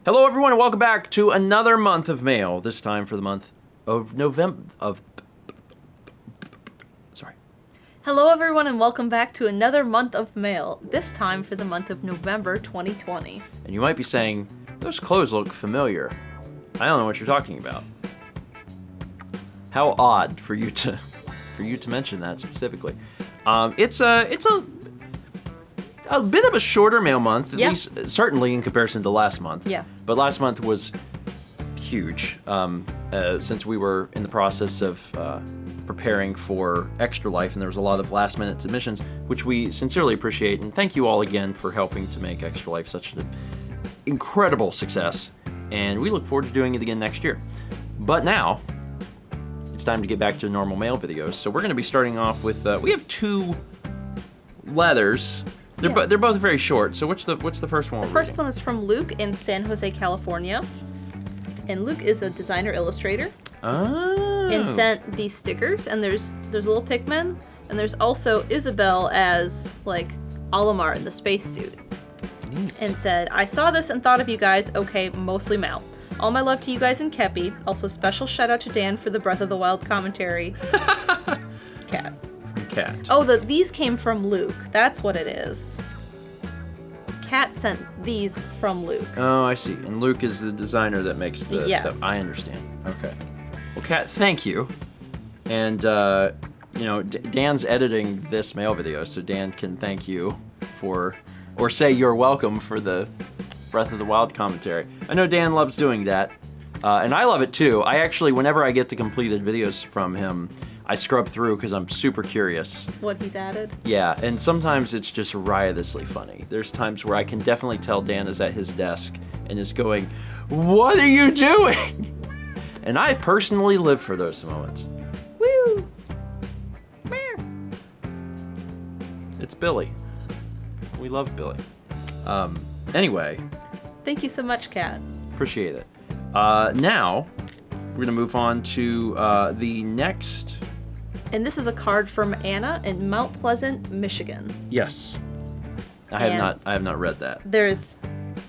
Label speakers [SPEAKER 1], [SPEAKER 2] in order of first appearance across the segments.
[SPEAKER 1] Hello everyone and welcome back to another month of mail, this time for the month of November
[SPEAKER 2] Hello everyone and welcome back to another month of mail, this time for the month of November 2020.
[SPEAKER 1] And you might be saying, those clothes look familiar. I don't know what you're talking about. How odd for you to mention that specifically. It's a bit of a shorter mail month, at least certainly in comparison to last month.
[SPEAKER 2] Yeah.
[SPEAKER 1] But last month was huge, since we were in the process of preparing for Extra Life, and there was a lot of last-minute submissions, which we sincerely appreciate, and thank you all again for helping to make Extra Life such an incredible success, and we look forward to doing it again next year. But now, it's time to get back to normal mail videos, so we're going to be starting off with, we have two letters. They're both very short. So what's the first one?
[SPEAKER 2] The first one is from Luke in San Jose, California. And Luke is a designer illustrator.
[SPEAKER 1] Oh.
[SPEAKER 2] And sent these stickers, and there's a little Pikmin, and there's also Isabel as like Olimar in the spacesuit.
[SPEAKER 1] Neat.
[SPEAKER 2] And said, I saw this and thought of you guys. Okay, mostly Mal. All my love to you guys and Kepi. Also special shout out to Dan for the Breath of the Wild commentary. Cat.
[SPEAKER 1] Cat.
[SPEAKER 2] Oh, these came from Luke. That's what it is. Cat sent these from Luke.
[SPEAKER 1] Oh, I see. And Luke is the designer that makes the stuff. I understand. Okay. Well, Kat, thank you. And, Dan's editing this mail video, so Dan can thank you for, or say you're welcome for the Breath of the Wild commentary. I know Dan loves doing that, and I love it too. I actually, whenever I get the completed videos from him, I scrub through because I'm super curious.
[SPEAKER 2] What he's added?
[SPEAKER 1] Yeah, and sometimes it's just riotously funny. There's times where I can definitely tell Dan is at his desk and is going, "What are you doing?" And I personally live for those moments.
[SPEAKER 2] Woo!
[SPEAKER 1] It's Billy. We love Billy. Anyway.
[SPEAKER 2] Thank you so much, Kat.
[SPEAKER 1] Appreciate it. Now, we're going to move on to the next...
[SPEAKER 2] And this is a card from Anna in Mount Pleasant, Michigan.
[SPEAKER 1] Yes. I have not read that.
[SPEAKER 2] There's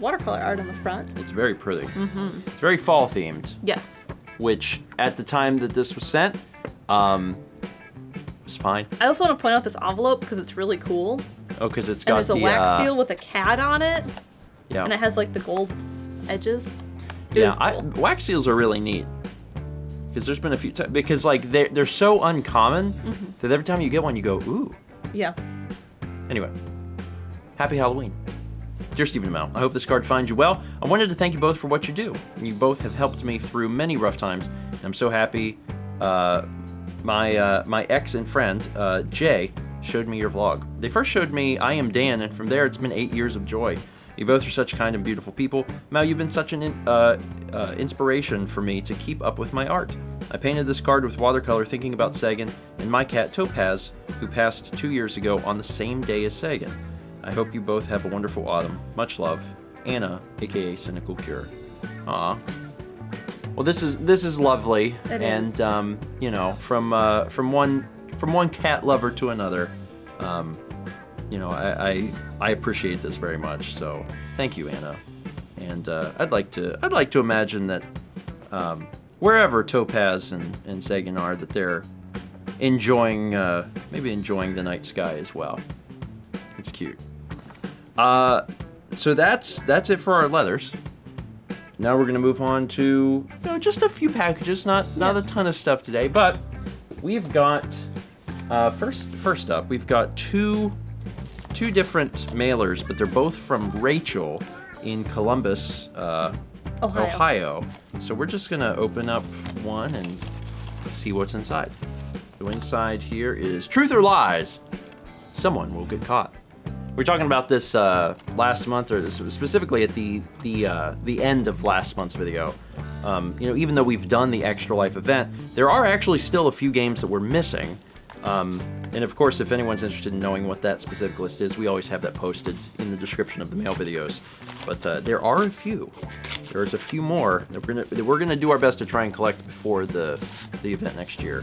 [SPEAKER 2] watercolor art on the front.
[SPEAKER 1] It's very pretty. Mm-hmm. It's very fall themed.
[SPEAKER 2] Yes.
[SPEAKER 1] Which, at the time that this was sent, was fine.
[SPEAKER 2] I also want to point out this envelope because it's really cool.
[SPEAKER 1] Oh, because it's got
[SPEAKER 2] there's a wax seal with a cat on it.
[SPEAKER 1] Yeah.
[SPEAKER 2] And it has like the gold edges. Cool.
[SPEAKER 1] Wax seals are really neat. Because there's been a few times, because like they're so uncommon that every time you get one, you go, ooh.
[SPEAKER 2] Yeah.
[SPEAKER 1] Anyway, happy Halloween. Dear Stephen and Mel, I hope this card finds you well. I wanted to thank you both for what you do. You both have helped me through many rough times. And I'm so happy my ex and friend, Jay, showed me your vlog. They first showed me I Am Dan, and from there it's been 8 years of joy. You both are such kind and beautiful people. Mel, you've been such an inspiration for me to keep up with my art. I painted this card with watercolor thinking about Sagan and my cat Topaz, who passed 2 years ago on the same day as Sagan. I hope you both have a wonderful autumn. Much love. Anna, aka Cynical Cure. Aw. Well, this is lovely.
[SPEAKER 2] It
[SPEAKER 1] is. And from one cat lover to another. I appreciate this very much. So thank you, Anna. And I'd like to imagine that wherever Topaz and Sagan are, that they're enjoying the night sky as well. It's cute. So that's it for our letters. Now we're gonna move on to just a few packages, not a ton of stuff today, but we've got first up we've got two different mailers, but they're both from Rachel in Columbus, Ohio. So we're just gonna open up one and see what's inside. So inside here is Truth or Lies. Someone will get caught. We're talking about this last month, or this was specifically at the end of last month's video. Even though we've done the Extra Life event, there are actually still a few games that we're missing. And of course, if anyone's interested in knowing what that specific list is, we always have that posted in the description of the mail videos. But there are a few. There's a few more that we're gonna do our best to try and collect before the event next year.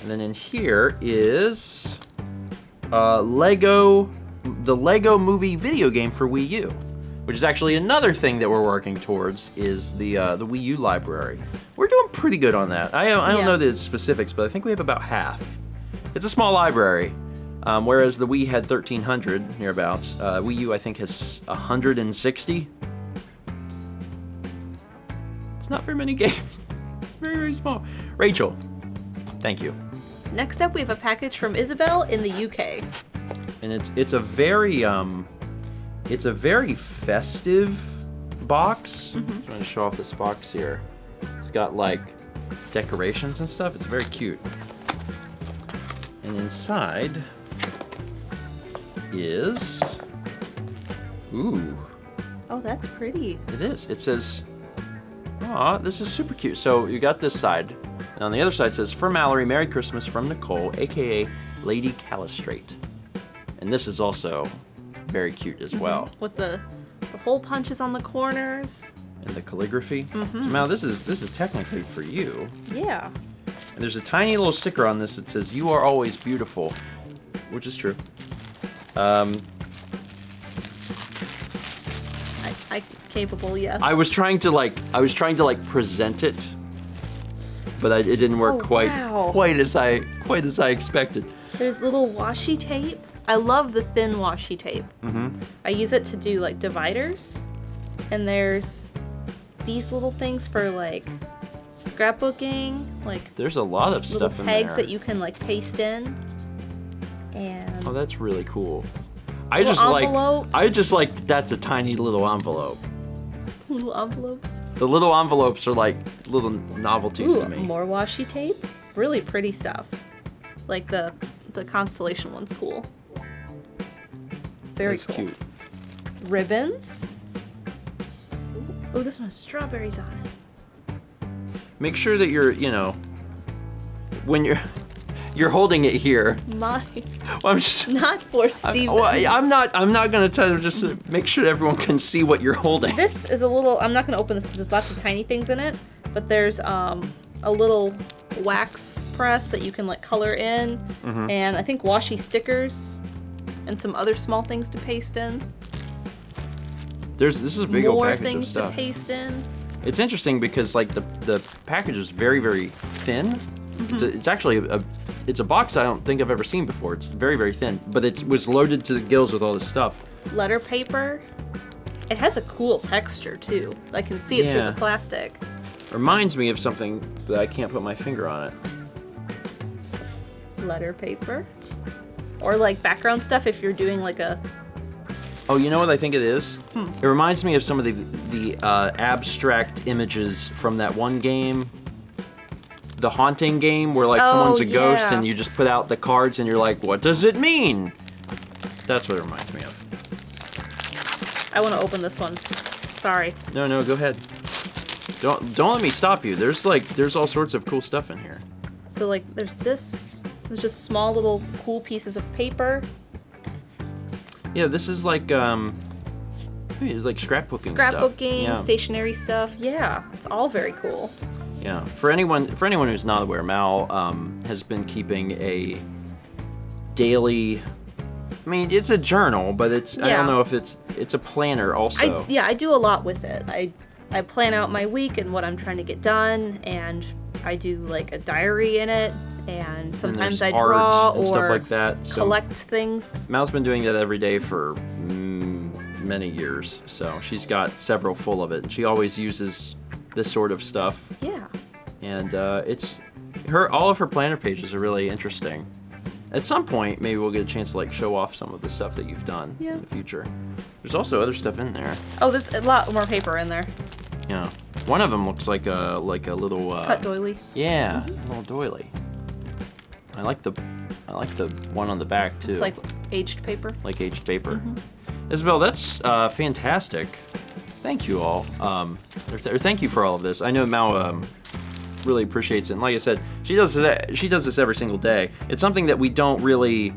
[SPEAKER 1] And then in here is the Lego Movie video game for Wii U, which is actually another thing that we're working towards, is the Wii U library. We're doing pretty good on that. I don't know the specifics, but I think we have about half. It's a small library, whereas the Wii had 1,300 nearabouts. Wii U, I think, has 160. It's not very many games. It's very, very small. Rachel, thank you.
[SPEAKER 2] Next up, we have a package from Isabel in the UK.
[SPEAKER 1] And it's a very festive box. I'm trying to show off this box here. It's got like decorations and stuff. It's very cute. And inside is, ooh.
[SPEAKER 2] Oh, that's pretty.
[SPEAKER 1] It is. It says, aw, this is super cute. So you got this side. And on the other side it says, for Mallory, Merry Christmas from Nicole, aka Lady Calistrate. And this is also very cute as well.
[SPEAKER 2] With the hole punches on the corners.
[SPEAKER 1] And the calligraphy. So now this is technically for you.
[SPEAKER 2] Yeah.
[SPEAKER 1] And there's a tiny little sticker on this that says, "You are always beautiful," which is true.
[SPEAKER 2] I capable, yes.
[SPEAKER 1] I was trying to like present it, but it didn't work quite as I expected.
[SPEAKER 2] There's little washi tape. I love the thin washi tape. I use it to do like dividers, and there's these little things for like scrapbooking, like
[SPEAKER 1] there's a lot of
[SPEAKER 2] little
[SPEAKER 1] stuff in there.
[SPEAKER 2] tags that you can like paste in. And
[SPEAKER 1] oh, that's really cool. I
[SPEAKER 2] envelopes.
[SPEAKER 1] just like that's a tiny little envelope.
[SPEAKER 2] Little envelopes.
[SPEAKER 1] The little envelopes are like little novelties to me.
[SPEAKER 2] More washi tape. Really pretty stuff. Like the constellation one's cool. Very
[SPEAKER 1] That's
[SPEAKER 2] cool.
[SPEAKER 1] cute.
[SPEAKER 2] Ribbons. Oh, this one has strawberries on it.
[SPEAKER 1] Make sure that you're, when you're holding it here.
[SPEAKER 2] My.
[SPEAKER 1] Well, I'm just
[SPEAKER 2] Not for Steven.
[SPEAKER 1] I'm not gonna try to just make sure everyone can see what you're holding.
[SPEAKER 2] This is a little. I'm not gonna open this because there's lots of tiny things in it. But there's a little wax press that you can like color in, and I think washi stickers, and some other small things to paste in.
[SPEAKER 1] This is a big old
[SPEAKER 2] More
[SPEAKER 1] package of
[SPEAKER 2] things
[SPEAKER 1] stuff.
[SPEAKER 2] to paste in.
[SPEAKER 1] It's interesting because like the package is very, very thin. It's actually it's a box I don't think I've ever seen before. It's very, very thin, but it was loaded to the gills with all this stuff.
[SPEAKER 2] Letter paper. It has a cool texture too. I can see it through the plastic.
[SPEAKER 1] Reminds me of something that I can't put my finger on it.
[SPEAKER 2] Letter paper. Or like background stuff if you're doing like a...
[SPEAKER 1] Oh, you know what I think it is? It reminds me of some of the abstract images from that one game, the haunting game, where like someone's a ghost and you just put out the cards and you're like, what does it mean? That's what it reminds me of.
[SPEAKER 2] I want to open this one. Sorry.
[SPEAKER 1] No, go ahead. Don't let me stop you. There's all sorts of cool stuff in here.
[SPEAKER 2] So like there's this. There's just small little cool pieces of paper.
[SPEAKER 1] Yeah, this is like it's like scrapbooking
[SPEAKER 2] Scrapbooking,
[SPEAKER 1] stuff.
[SPEAKER 2] stationery stuff. Yeah, it's all very cool.
[SPEAKER 1] Yeah. For anyone who's not aware, Mal has been keeping a daily. I mean, it's a journal, but it's I don't know if it's a planner also.
[SPEAKER 2] I do a lot with it. I plan out my week and what I'm trying to get done, and I do like a diary in it, and sometimes I draw
[SPEAKER 1] and
[SPEAKER 2] or
[SPEAKER 1] stuff like that. So
[SPEAKER 2] collect things.
[SPEAKER 1] Mal's been doing that every day for many years, so she's got several full of it, and she always uses this sort of stuff.
[SPEAKER 2] Yeah.
[SPEAKER 1] And all of her planner pages are really interesting. At some point, maybe we'll get a chance to like show off some of the stuff that you've done in the future. There's also other stuff in there.
[SPEAKER 2] Oh, there's a lot more paper in there.
[SPEAKER 1] Yeah. One of them looks like a little
[SPEAKER 2] Cut doily.
[SPEAKER 1] Yeah, a little doily. I like the one on the back too.
[SPEAKER 2] It's like aged paper.
[SPEAKER 1] Like aged paper. Isabel, that's fantastic. Thank you all. Or thank you for all of this. I know Mao really appreciates it. And like I said, she does this every single day. It's something that we don't really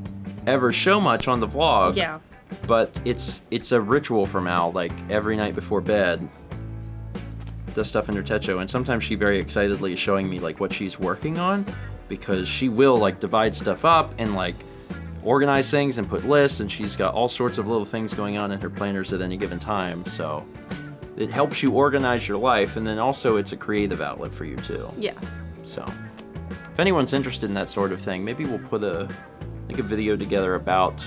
[SPEAKER 1] ever show much on the vlog.
[SPEAKER 2] Yeah.
[SPEAKER 1] But it's a ritual for Mal. Like every night before bed, does stuff in her techo, and sometimes she very excitedly is showing me like what she's working on, because she will like divide stuff up and like organize things and put lists, and she's got all sorts of little things going on in her planners at any given time. So it helps you organize your life, and then also it's a creative outlet for you too.
[SPEAKER 2] Yeah.
[SPEAKER 1] So if anyone's interested in that sort of thing, maybe we'll put a video together about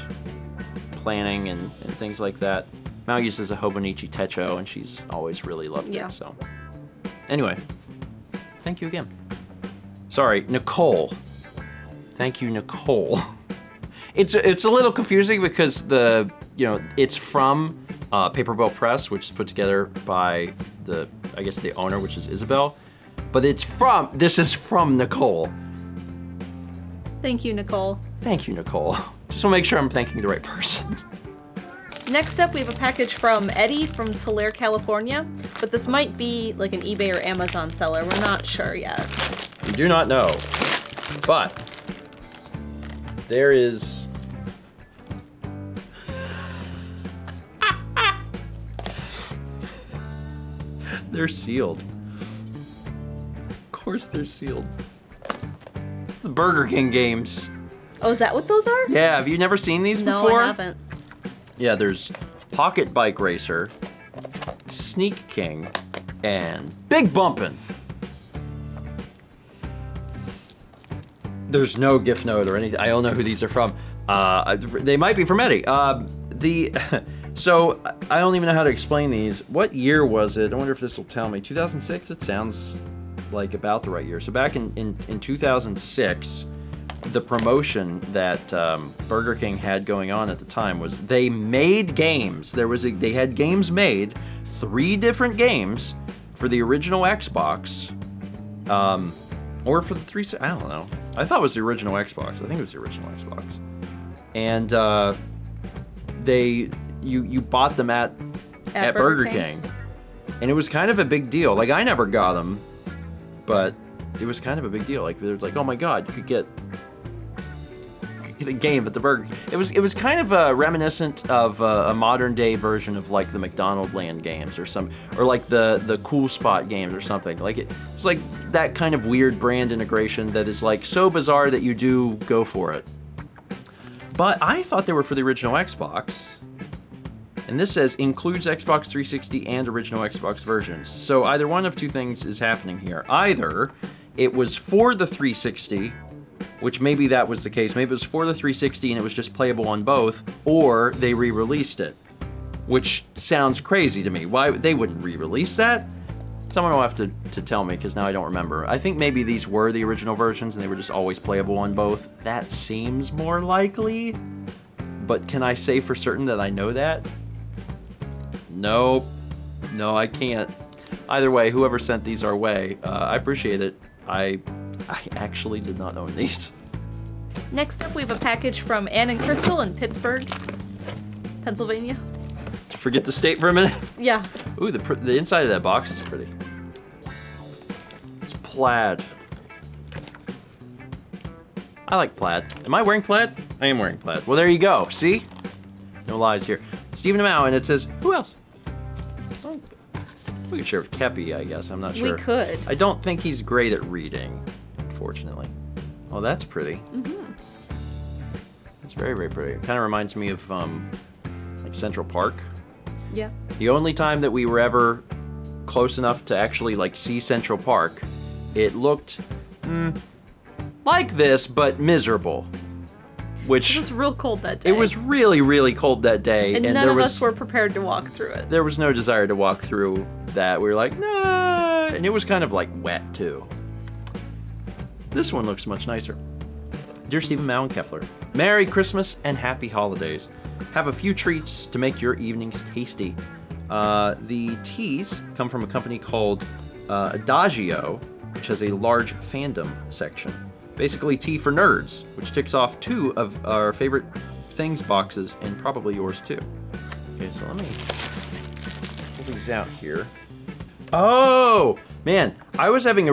[SPEAKER 1] planning and things like that. Mao uses a Hobonichi Techo, and she's always really loved it. So anyway, thank you again. Sorry, Nicole. Thank you, Nicole. It's a little confusing because it's from Paper Bell Press, which is put together by the owner, which is Isabel. But this is from Nicole.
[SPEAKER 2] Thank you, Nicole.
[SPEAKER 1] Thank you, Nicole. Just want to make sure I'm thanking the right person.
[SPEAKER 2] Next up, we have a package from Eddie from Tulare, California. But this might be like an eBay or Amazon seller. We're not sure yet.
[SPEAKER 1] We do not know. But there is... They're sealed. Of course they're sealed. It's the Burger King games.
[SPEAKER 2] Oh, is that what those are?
[SPEAKER 1] Yeah, have you never seen these before?
[SPEAKER 2] No, I haven't.
[SPEAKER 1] Yeah, there's Pocket Bike Racer, Sneak King, and Big Bumpin'. There's no gift note or anything. I don't know who these are from. They might be from Eddie. So I don't even know how to explain these. What year was it? I wonder if this will tell me. 2006? It sounds like about the right year. So back in 2006, the promotion that Burger King had going on at the time was they made games. They had games made, 3 different games for the original Xbox, or for the 360. I don't know. I thought it was the original Xbox. I think it was the original Xbox. And you bought them at Burger King. And it was kind of a big deal. Like, I never got them, but it was kind of a big deal. Like, it was like, oh my god, you could get a game at the Burger King. It was kind of reminiscent of a modern day version of like the McDonald Land games or like the Cool Spot games or something. Like it was like that kind of weird brand integration that is like so bizarre that you do go for it. But I thought they were for the original Xbox. And this says includes Xbox 360 and original Xbox versions. So either one of two things is happening here. Either it was for the 360, which maybe that was the case. Maybe it was for the 360 and it was just playable on both, or they re-released it, which sounds crazy to me. Why they wouldn't re-release that? Someone will have to tell me, because now I don't remember. I think maybe these were the original versions and they were just always playable on both. That seems more likely. But can I say for certain that I know that? Nope. No, I can't. Either way, whoever sent these our way, I appreciate it. I actually did not own these.
[SPEAKER 2] Next up, we have a package from Ann and Crystal in Pittsburgh, Pennsylvania.
[SPEAKER 1] Did you forget the state for a minute?
[SPEAKER 2] Yeah.
[SPEAKER 1] Ooh, the inside of that box is pretty. It's plaid. I like plaid. Am I wearing plaid? I am wearing plaid. Well, there you go. See? No lies here. Stephen Amau, and it says, who else? Oh, we could share with Kepi, I guess. I'm not sure.
[SPEAKER 2] We could.
[SPEAKER 1] I don't think he's great at reading, unfortunately. Oh, that's pretty.
[SPEAKER 2] Mm-hmm.
[SPEAKER 1] It's very, very pretty. It kind of reminds me of like Central Park.
[SPEAKER 2] Yeah.
[SPEAKER 1] The only time that we were ever close enough to actually like see Central Park, it looked like this, but miserable. Which
[SPEAKER 2] it was real cold that day.
[SPEAKER 1] It was really, really cold that day.
[SPEAKER 2] And none of us were prepared to walk through it.
[SPEAKER 1] There was no desire to walk through that. We were like, nah. And it was kind of like wet too. This one looks much nicer. Dear Stephen, Mao, and Kepler, Merry Christmas and Happy Holidays. Have a few treats to make your evenings tasty. The teas come from a company called Adagio, which has a large fandom section. Basically tea for nerds, which ticks off 2 of our favorite things boxes, and probably yours too. Okay, so let me pull these out here. Oh, man, I was looking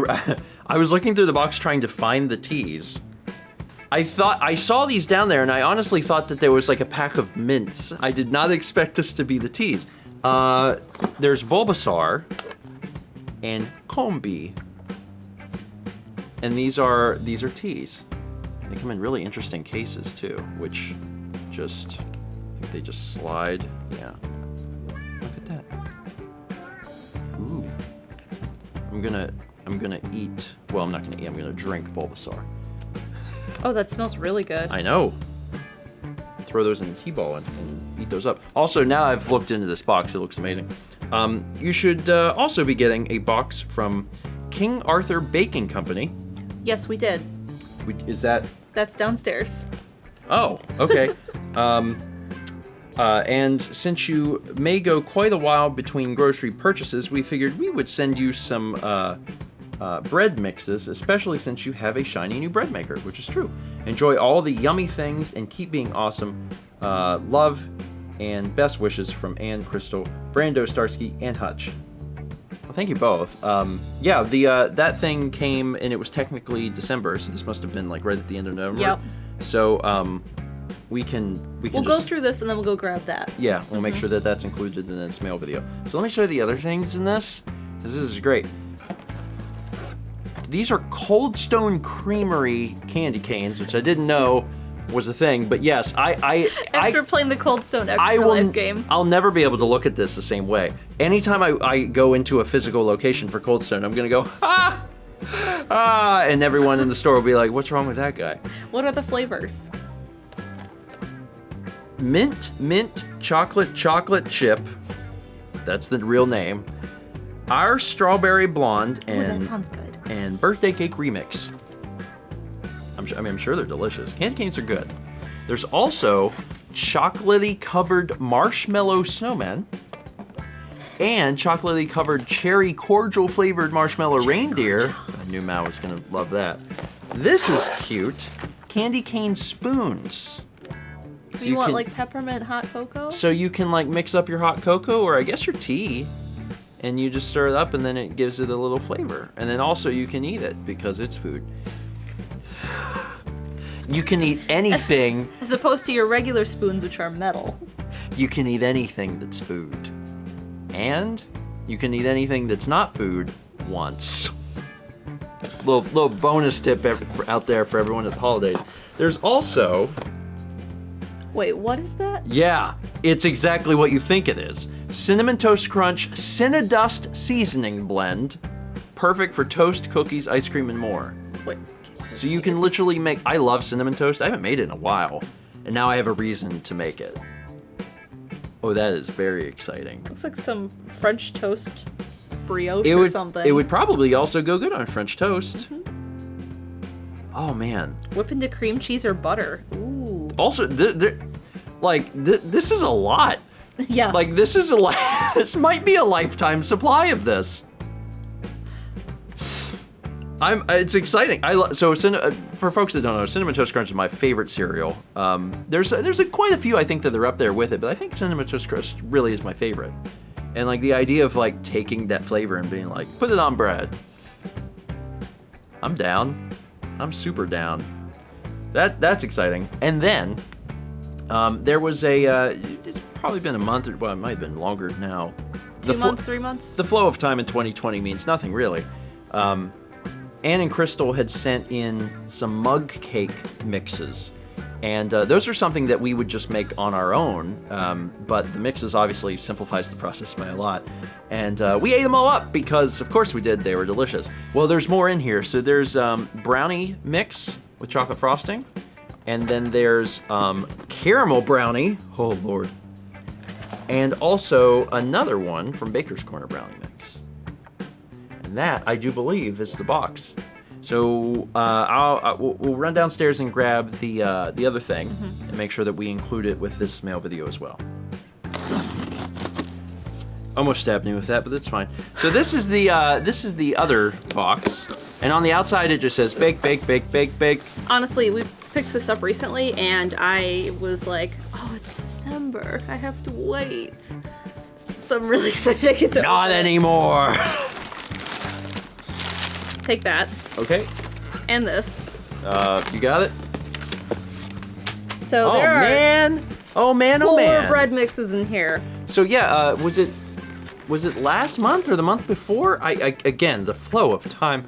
[SPEAKER 1] through the box trying to find the teas. I saw these down there, and I honestly thought that there was like a pack of mints. I did not expect this to be the teas. There's Bulbasaur and Combi. And these are teas. They come in really interesting cases too, which just, I think they just slide. Yeah. Look at that. Ooh. I'm gonna eat. Well, I'm not gonna eat. I'm gonna drink Bulbasaur.
[SPEAKER 2] Oh, that smells really good.
[SPEAKER 1] I know. Throw those in the T-ball and eat those up. Also, now I've looked into this box. It looks amazing. You should also be getting a box from King Arthur Baking Company.
[SPEAKER 2] Yes, we did.
[SPEAKER 1] Is that?
[SPEAKER 2] That's downstairs.
[SPEAKER 1] Oh, okay. And since you may go quite a while between grocery purchases, we figured we would send you some bread mixes, especially since you have a shiny new bread maker, which is true. Enjoy all the yummy things and keep being awesome. Love and best wishes from Ann, Crystal, Brando, Starsky, and Hutch. Well, thank you both. Yeah, that thing came and it was technically December, so this must have been like right at the end of November.
[SPEAKER 2] Yep.
[SPEAKER 1] So we can
[SPEAKER 2] we'll go through this and then we'll go grab that.
[SPEAKER 1] Yeah, we'll make sure that that's included in this mail video. So let me show you the other things in this. This is great. These are Cold Stone Creamery candy canes, which I didn't know was a thing, but yes,
[SPEAKER 2] After playing the Cold Stone Extra Life game.
[SPEAKER 1] I'll never be able to look at this the same way. Anytime I go into a physical location for Cold Stone, I'm gonna go, and everyone in the store will be like, what's wrong with that guy?
[SPEAKER 2] What are the flavors?
[SPEAKER 1] Mint chocolate chip. That's the real name. Our strawberry blonde and
[SPEAKER 2] that sounds good.
[SPEAKER 1] And birthday cake remix. I'm sure they're delicious. Candy canes are good. There's also chocolately covered marshmallow snowmen and chocolately covered cherry cordial flavored marshmallow reindeer. I knew Mal was gonna love that. This is cute. Candy cane spoons.
[SPEAKER 2] So you want like peppermint hot cocoa?
[SPEAKER 1] So you can like mix up your hot cocoa or I guess your tea and you just stir it up and then it gives it a little flavor. And then also you can eat it because it's food. You can eat anything.
[SPEAKER 2] As opposed to your regular spoons, which are metal.
[SPEAKER 1] You can eat anything that's food. And you can eat anything that's not food once. Little bonus tip out there for everyone at the holidays. There's also...
[SPEAKER 2] Wait, what is that?
[SPEAKER 1] Yeah, it's exactly what you think it is. Cinnamon Toast Crunch Cinnadust Seasoning Blend. Perfect for toast, cookies, ice cream, and more.
[SPEAKER 2] Wait.
[SPEAKER 1] So you can literally make... I love cinnamon toast. I haven't made it in a while. And now I have a reason to make it. Oh, that is very exciting.
[SPEAKER 2] Looks like some French toast brioche or something.
[SPEAKER 1] It would probably also go good on French toast. Mm-hmm. Oh, man.
[SPEAKER 2] Whip into cream cheese or butter. Ooh.
[SPEAKER 1] Also, this is a lot.
[SPEAKER 2] Yeah.
[SPEAKER 1] Like, this is this might be a lifetime supply of this. It's exciting. For folks that don't know, Cinnamon Toast Crunch is my favorite cereal. There's quite a few I think that are up there with it, but I think Cinnamon Toast Crunch really is my favorite. And like the idea of like taking that flavor and being like, put it on bread. I'm down. I'm super down. That's exciting. And then there was it's probably been a month, or well, it might have been longer now.
[SPEAKER 2] 2 months, 3 months?
[SPEAKER 1] The flow of time in 2020 means nothing really. Ann and Crystal had sent in some mug cake mixes. And those are something that we would just make on our own, but the mixes obviously simplifies the process by a lot. And we ate them all up because, of course we did, they were delicious. Well, there's more in here. So there's brownie mix with chocolate frosting. And then there's caramel brownie, oh Lord. And also another one from Baker's Corner brownie mix. And that, I do believe, is the box. So we'll run downstairs and grab the other thing and make sure that we include it with this mail video as well. Almost stabbed me with that, but that's fine. So this is the other box, and on the outside it just says bake, bake, bake, bake, bake.
[SPEAKER 2] Honestly, we picked this up recently, and I was like, oh, it's December. I have to wait. So I'm really excited to get to
[SPEAKER 1] Not anymore.
[SPEAKER 2] Take that.
[SPEAKER 1] Okay.
[SPEAKER 2] And this.
[SPEAKER 1] You got it?
[SPEAKER 2] So there are
[SPEAKER 1] Oh man, oh
[SPEAKER 2] four
[SPEAKER 1] man.
[SPEAKER 2] bread mixes in here.
[SPEAKER 1] So yeah, was it last month or the month before? Again, the flow of time.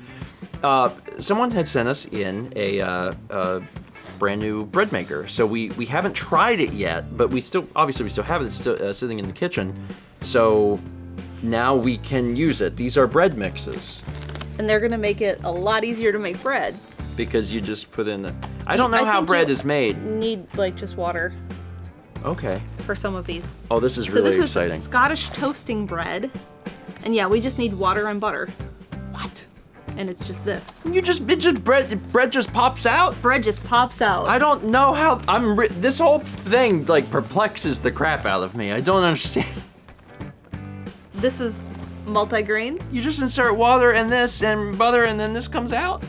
[SPEAKER 1] Someone had sent us in a brand new bread maker. So we haven't tried it yet, but we still have it still sitting in the kitchen. So now we can use it. These are bread mixes.
[SPEAKER 2] And they're gonna make it a lot easier to make bread.
[SPEAKER 1] Because you just put in I don't know how bread is made.
[SPEAKER 2] Need like just water.
[SPEAKER 1] Okay.
[SPEAKER 2] For some of these.
[SPEAKER 1] Oh, this is really exciting.
[SPEAKER 2] So this is Scottish toasting bread. And yeah, we just need water and butter.
[SPEAKER 1] What?
[SPEAKER 2] And it's just this.
[SPEAKER 1] Bread just pops out?
[SPEAKER 2] Bread just pops out.
[SPEAKER 1] I don't know how, this whole thing like perplexes the crap out of me. I don't understand.
[SPEAKER 2] This is multigrain.
[SPEAKER 1] You just insert water and this and butter and then this comes out?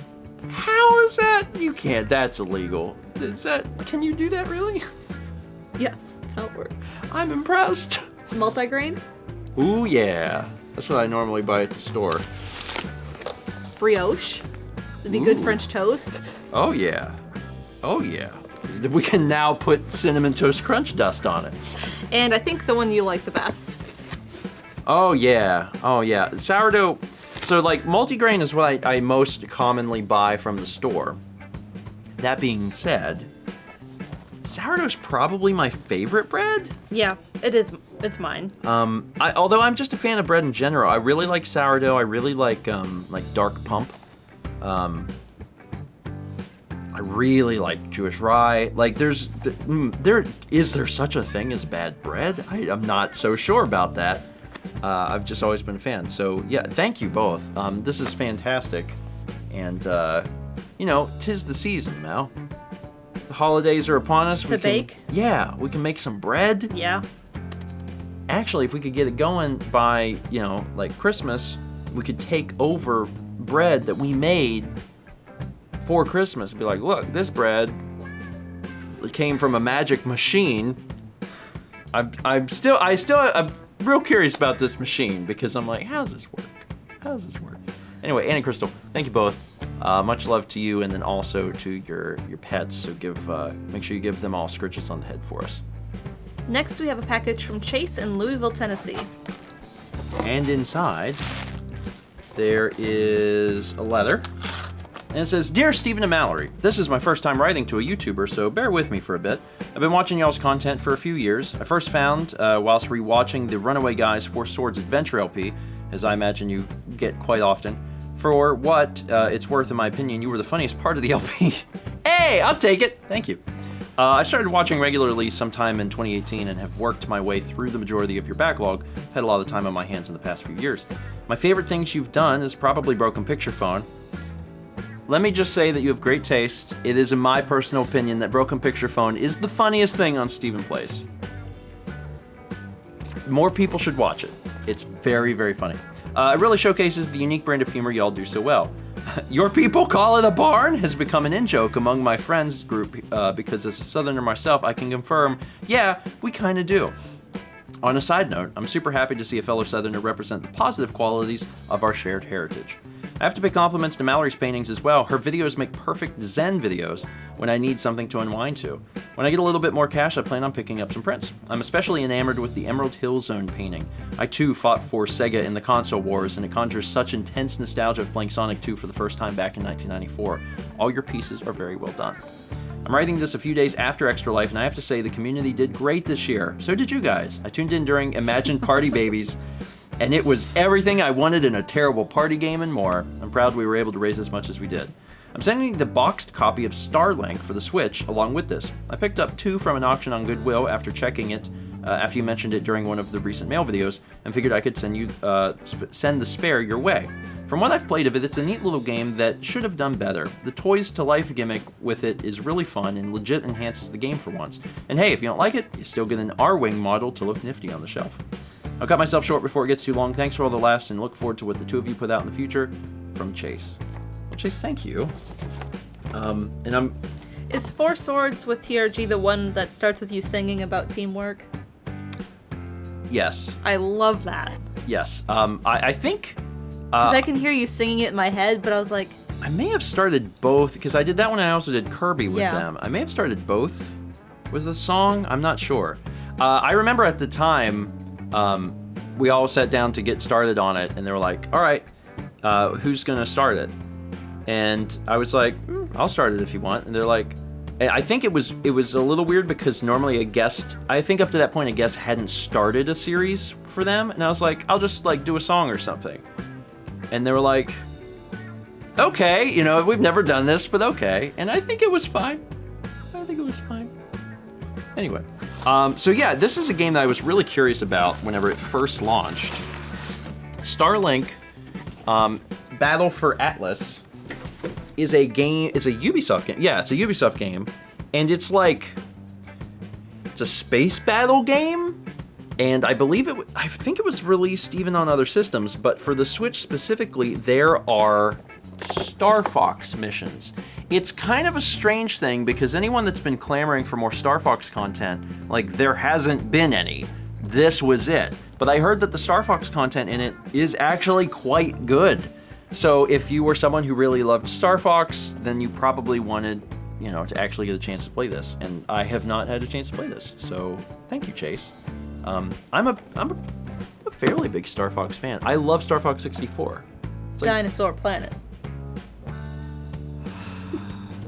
[SPEAKER 1] How is that? You can't, that's illegal. Can you do that really?
[SPEAKER 2] Yes, that's how it works.
[SPEAKER 1] I'm impressed.
[SPEAKER 2] Multigrain.
[SPEAKER 1] Ooh yeah, that's what I normally buy at the store.
[SPEAKER 2] Brioche. It'd be good French toast.
[SPEAKER 1] Oh yeah. Oh yeah. We can now put Cinnamon Toast Crunch dust on it.
[SPEAKER 2] And I think the one you like the best.
[SPEAKER 1] Oh yeah. Oh yeah. Sourdough. So like multigrain is what I most commonly buy from the store. That being said, sourdough's probably my favorite bread.
[SPEAKER 2] Yeah, it is. It's mine.
[SPEAKER 1] Although I'm just a fan of bread in general. I really like sourdough. I really like dark pump. I really like Jewish rye. Like is there such a thing as bad bread? I'm not so sure about that. I've just always been a fan. So yeah, thank you both. This is fantastic. And tis the season, Mel. The holidays are upon us.
[SPEAKER 2] To bake?
[SPEAKER 1] Yeah, we can make some bread.
[SPEAKER 2] Yeah.
[SPEAKER 1] Actually, if we could get it going by, like Christmas, we could take over bread that we made for Christmas and be like, look, this bread came from a magic machine. I'm real curious about this machine because I'm like, how does this work? Anyway, Annie and Crystal, thank you both. Much love to you, and then also to your pets. So make sure you give them all scritches on the head for us.
[SPEAKER 2] Next, we have a package from Chase in Louisville, Tennessee.
[SPEAKER 1] And inside, there is a letter. And it says, Dear Stephen and Mallory, this is my first time writing to a YouTuber, so bear with me for a bit. I've been watching y'all's content for a few years. I first found, whilst rewatching the Runaway Guys Four Swords Adventure LP, as I imagine you get quite often. For what it's worth, in my opinion, you were the funniest part of the LP. Hey, I'll take it. Thank you. I started watching regularly sometime in 2018 and have worked my way through the majority of your backlog. Had a lot of time on my hands in the past few years. My favorite things you've done is probably Broken Picture Phone. Let me just say that you have great taste. It is in my personal opinion that Broken Picture Phone is the funniest thing on Stephen Plays. More people should watch it. It's very, very funny. It really showcases the unique brand of humor y'all do so well. Your people call it a barn has become an in-joke among my friends group because as a Southerner myself, I can confirm, yeah, we kind of do. On a side note, I'm super happy to see a fellow Southerner represent the positive qualities of our shared heritage. I have to pay compliments to Mallory's paintings as well. Her videos make perfect Zen videos when I need something to unwind to. When I get a little bit more cash, I plan on picking up some prints. I'm especially enamored with the Emerald Hill Zone painting. I too fought for Sega in the console wars, and it conjures such intense nostalgia of playing Sonic 2 for the first time back in 1994. All your pieces are very well done. I'm writing this a few days after Extra Life, and I have to say the community did great this year. So did you guys. I tuned in during Imagine Party Babies, and it was everything I wanted in a terrible party game and more. I'm proud we were able to raise as much as we did. I'm sending you the boxed copy of Starlink for the Switch along with this. I picked up 2 from an auction on Goodwill after checking it, after you mentioned it during one of the recent mail videos, and figured I could send the spare your way. From what I've played of it, it's a neat little game that should have done better. The Toys to Life gimmick with it is really fun and legit enhances the game for once. And hey, if you don't like it, you still get an R-Wing model to look nifty on the shelf. I'll cut myself short before it gets too long. Thanks for all the laughs and look forward to what the two of you put out in the future. From Chase. Well, Chase, thank you.
[SPEAKER 2] Is Four Swords with TRG the one that starts with you singing about teamwork?
[SPEAKER 1] Yes.
[SPEAKER 2] I love that.
[SPEAKER 1] Yes. I think...
[SPEAKER 2] Because I can hear you singing it in my head, but I was like...
[SPEAKER 1] I may have started both, because I did that one and I also did Kirby with them. I may have started both with the song. I'm not sure. I remember at the time, we all sat down to get started on it, and they were like, all right, who's going to start it? And I was like, I'll start it if you want. And they're like, I think it was a little weird because normally I think up to that point a guest hadn't started a series for them, and I was like, I'll just like do a song or something. And they were like, okay, you know, we've never done this, but okay. And I think it was fine. Anyway, so yeah, this is a game that I was really curious about whenever it first launched. Starlink Battle for Atlas is a Ubisoft game. Yeah, it's a Ubisoft game, and it's a space battle game, and I think it was released even on other systems, but for the Switch specifically, there are Star Fox missions. It's kind of a strange thing because anyone that's been clamoring for more Star Fox content, like, there hasn't been any. This was it. But I heard that the Star Fox content in it is actually quite good. So if you were someone who really loved Star Fox, then you probably wanted, you know, to actually get a chance to play this. And I have not had a chance to play this. So thank you, Chase. I'm a fairly big Star Fox fan. I love Star Fox 64. It's like,
[SPEAKER 2] Dinosaur Planet.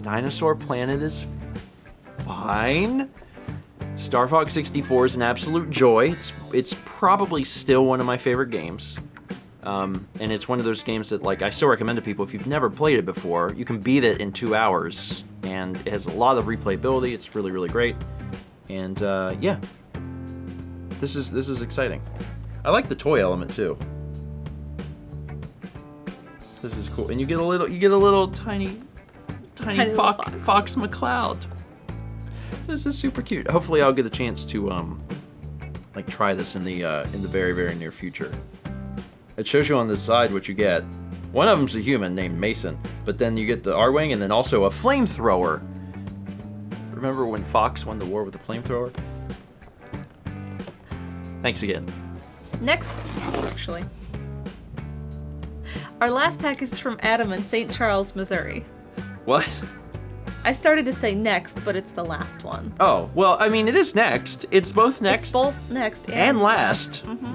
[SPEAKER 1] Dinosaur Planet is fine. Star Fox 64 is an absolute joy. It's probably still one of my favorite games. And it's one of those games that, like, I still recommend to people if you've never played it before. You can beat it in 2 hours, and it has a lot of replayability. It's really, really great. And yeah, this is exciting. I like the toy element too. This is cool, and you get a little tiny Fox McCloud. This is super cute. Hopefully, I'll get a chance to like try this in the very, very near future. It shows you on the side what you get. One of them's a human named Mason, but then you get the R-Wing and then also a flamethrower. Remember when Fox won the war with the flamethrower? Thanks again.
[SPEAKER 2] Next, actually, our last package is from Adam in St. Charles, Missouri.
[SPEAKER 1] What?
[SPEAKER 2] I started to say next, but it's the last one.
[SPEAKER 1] Oh, well, I mean, it is next. It's both next.
[SPEAKER 2] It's both next
[SPEAKER 1] and last.
[SPEAKER 2] Mm-hmm.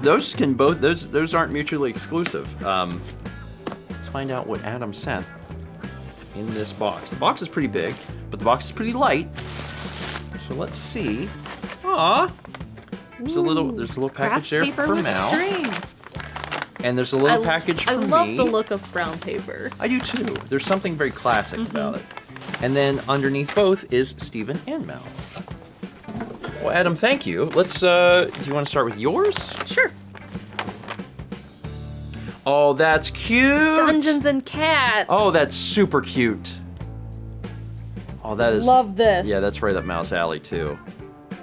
[SPEAKER 1] Those aren't mutually exclusive. Let's find out what Adam sent in this box. The box is pretty big, but the box is pretty light. So let's see. Aw. There's a little package there for Mal.
[SPEAKER 2] String.
[SPEAKER 1] And there's a little package for me.
[SPEAKER 2] I love the look of brown paper.
[SPEAKER 1] I do too. There's something very classic about it. And then underneath both is Stephen and Mal. Well, Adam, thank you. Let's, do you want to start with yours?
[SPEAKER 2] Sure.
[SPEAKER 1] Oh, that's cute.
[SPEAKER 2] Dungeons and Cats.
[SPEAKER 1] Oh, that's super cute. Oh, that is.
[SPEAKER 2] Love this.
[SPEAKER 1] Yeah, that's right up Mal's alley too.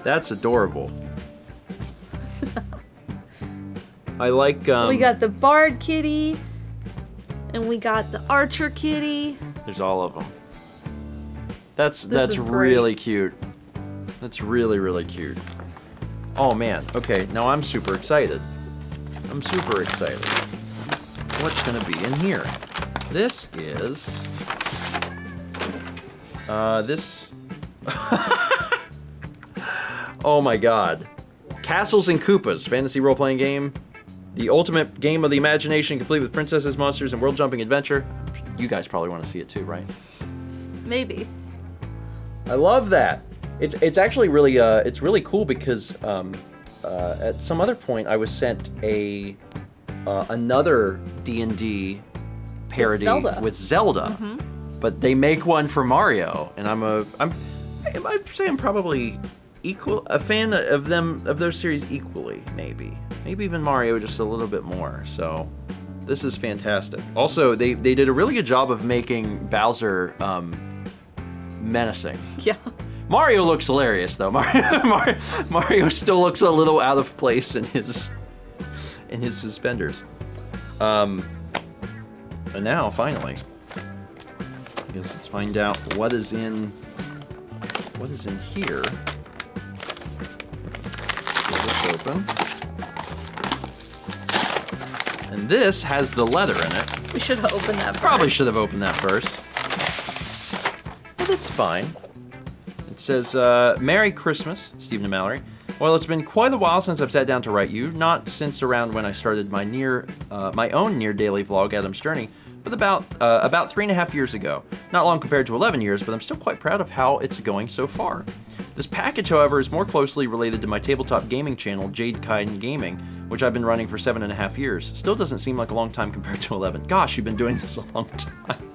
[SPEAKER 1] That's adorable. I like,
[SPEAKER 2] We got the Bard kitty. And we got the Archer kitty.
[SPEAKER 1] There's all of them. That's
[SPEAKER 2] is
[SPEAKER 1] really cute. That's really, really cute. Oh man, okay, now I'm super excited. What's gonna be in here? This is... this... Oh my god. Castles and Koopas, fantasy role-playing game. The ultimate game of the imagination, complete with princesses, monsters, and world-jumping adventure. You guys probably want to see it too, right?
[SPEAKER 2] Maybe.
[SPEAKER 1] I love that. It's actually really it's really cool because at some other point I was sent another D&D parody with Zelda. But they make one for Mario, and I'd say I'm probably a fan of those series equally, maybe even Mario just a little bit more. So this is fantastic. Also, they did a really good job of making Bowser menacing.
[SPEAKER 2] Yeah.
[SPEAKER 1] Mario looks hilarious though. Mario still looks a little out of place in his suspenders. And now finally, I guess let's find out what is in here. Get this open. And this has the leather in it.
[SPEAKER 2] We should have opened that first.
[SPEAKER 1] Probably should have opened that first. But it's fine. It says, Merry Christmas, Stephen and Mallory. Well, it's been quite a while since I've sat down to write you, not since around when I started my own near daily vlog, Adam's Journey, but about 3.5 years ago. Not long compared to 11 years, but I'm still quite proud of how it's going so far. This package, however, is more closely related to my tabletop gaming channel, Jade Kaiden Gaming, which I've been running for 7.5 years. Still doesn't seem like a long time compared to 11. Gosh, you've been doing this a long time.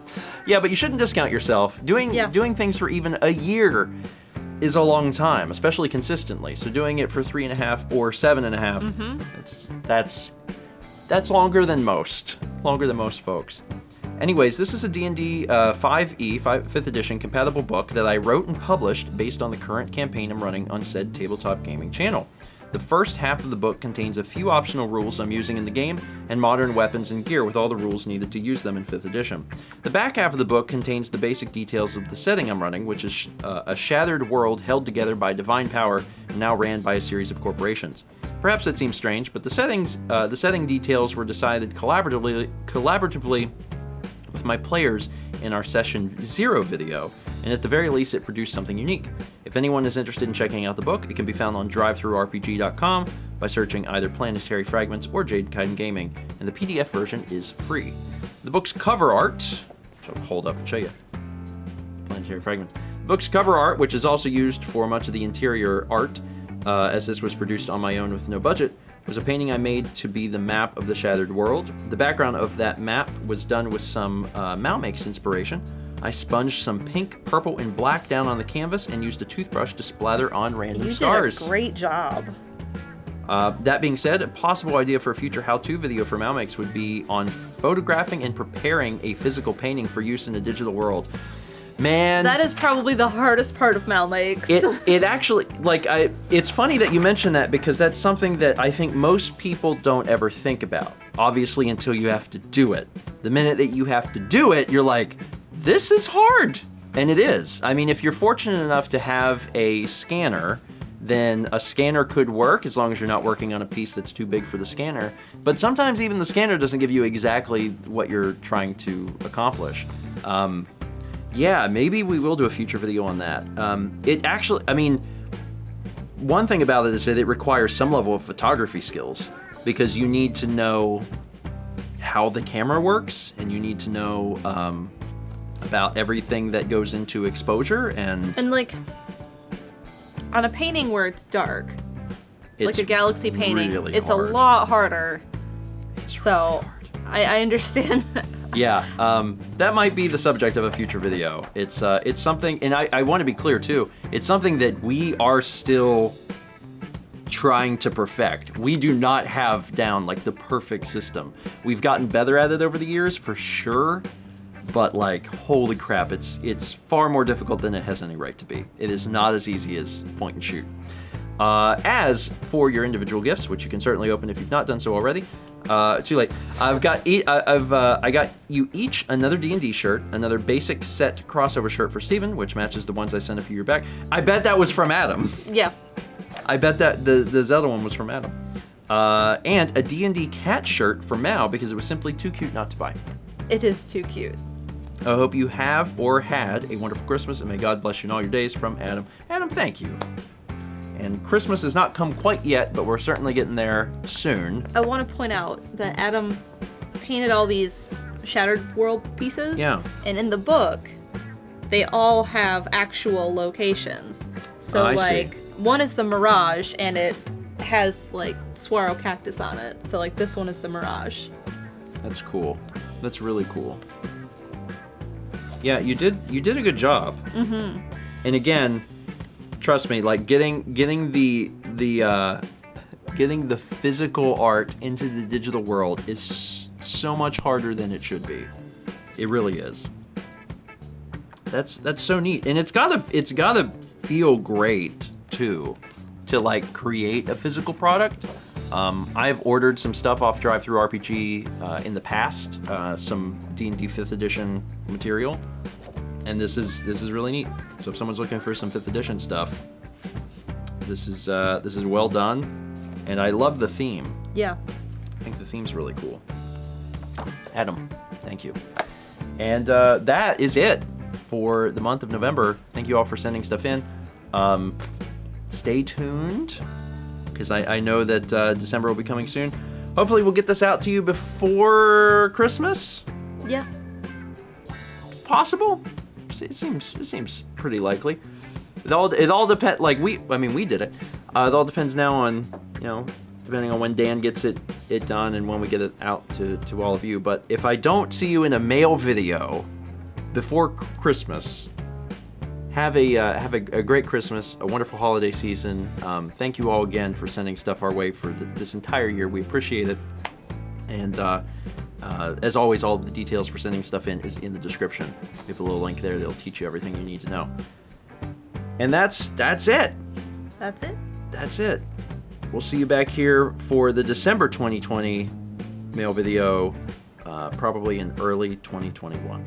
[SPEAKER 1] Yeah, but you shouldn't discount yourself. Doing things for even a year is a long time, especially consistently. So doing it for 3.5 or 7.5, that's longer than most. Longer than most folks. Anyways, this is a D&D 5e, 5th edition compatible book that I wrote and published based on the current campaign I'm running on said tabletop gaming channel. The first half of the book contains a few optional rules I'm using in the game and modern weapons and gear with all the rules needed to use them in 5th edition. The back half of the book contains the basic details of the setting I'm running, which is a shattered world held together by divine power and now ran by a series of corporations. Perhaps that seems strange, but the setting details were decided collaboratively with my players in our Session 0 video, and at the very least it produced something unique. If anyone is interested in checking out the book, it can be found on drivethrurpg.com by searching either Planetary Fragments or Jade Kaiden Gaming, and the PDF version is free. The book's cover art, which I'll hold up and show you, Planetary Fragments. The book's cover art, which is also used for much of the interior art, as this was produced on my own with no budget, was a painting I made to be the map of the Shattered World. The background of that map was done with some Malmake's inspiration. I sponged some pink, purple, and black down on the canvas and used a toothbrush to splatter on random stars.
[SPEAKER 2] You did a great job.
[SPEAKER 1] That being said, a possible idea for a future how-to video for Malmake's would be on photographing and preparing a physical painting for use in a digital world. Man,
[SPEAKER 2] that is probably the hardest part of Malmake's.
[SPEAKER 1] It actually, it's funny that you mention that because that's something that I think most people don't ever think about, obviously, until you have to do it. The minute that you have to do it, you're like, this is hard. And it is. I mean, if you're fortunate enough to have a scanner, then a scanner could work as long as you're not working on a piece that's too big for the scanner. But sometimes even the scanner doesn't give you exactly what you're trying to accomplish. Yeah, maybe we will do a future video on that. It actually, I mean, one thing about it is that it requires some level of photography skills because you need to know how the camera works and you need to know about everything that goes into exposure and
[SPEAKER 2] like on a painting where it's dark, like a galaxy painting,
[SPEAKER 1] really
[SPEAKER 2] it's
[SPEAKER 1] hard.
[SPEAKER 2] A lot harder.
[SPEAKER 1] It's
[SPEAKER 2] so
[SPEAKER 1] really hard.
[SPEAKER 2] I understand that.
[SPEAKER 1] Yeah, that might be the subject of a future video. It's something, and I want to be clear too, it's something that we are still trying to perfect. We do not have down like the perfect system. We've gotten better at it over the years for sure, but like, holy crap, it's far more difficult than it has any right to be. It is not as easy as point and shoot. As for your individual gifts, which you can certainly open if you've not done so already, too late. I got you each another D&D shirt, another basic set crossover shirt for Steven, which matches the ones I sent a few years back. I bet that was from Adam.
[SPEAKER 2] Yeah.
[SPEAKER 1] I bet that the Zelda one was from Adam. And a D&D cat shirt for Mal because it was simply too cute not to buy.
[SPEAKER 2] It is too cute.
[SPEAKER 1] I hope you have or had a wonderful Christmas and may God bless you in all your days from Adam. Adam, thank you. And Christmas has not come quite yet, but we're certainly getting there soon.
[SPEAKER 2] I want to point out that Adam painted all these Shattered World pieces.
[SPEAKER 1] Yeah.
[SPEAKER 2] And in the book, they all have actual locations. So, like, one is the Mirage, and it has, like, Saguaro cactus on it. So, like, this one is the Mirage.
[SPEAKER 1] That's cool. That's really cool. Yeah, you did a good job. Mm-hmm. And again, trust me, like getting the physical art into the digital world is so much harder than it should be. It really is. That's so neat, and it's gotta feel great too, to like create a physical product. I've ordered some stuff off DriveThruRPG in the past, some D&D 5th edition material. And this is really neat. So if someone's looking for some 5th edition stuff, this is well done, and I love the theme.
[SPEAKER 2] Yeah.
[SPEAKER 1] I think the theme's really cool. Adam, thank you. And that is it for the month of November. Thank you all for sending stuff in. Stay tuned, because I know that December will be coming soon. Hopefully we'll get this out to you before Christmas.
[SPEAKER 2] Yeah.
[SPEAKER 1] possible. It seems pretty likely. It all depends. Like we did it. It all depends now on, depending on when Dan gets it done and when we get it out to all of you. But if I don't see you in a mail video before Christmas, have a great Christmas, a wonderful holiday season. Thank you all again for sending stuff our way for this entire year. We appreciate it. And as always, all the details for sending stuff in is in the description. We have a little link there that'll teach you everything you need to know. And that's it.
[SPEAKER 2] That's it.
[SPEAKER 1] That's it. We'll see you back here for the December 2020 mail video, probably in early 2021.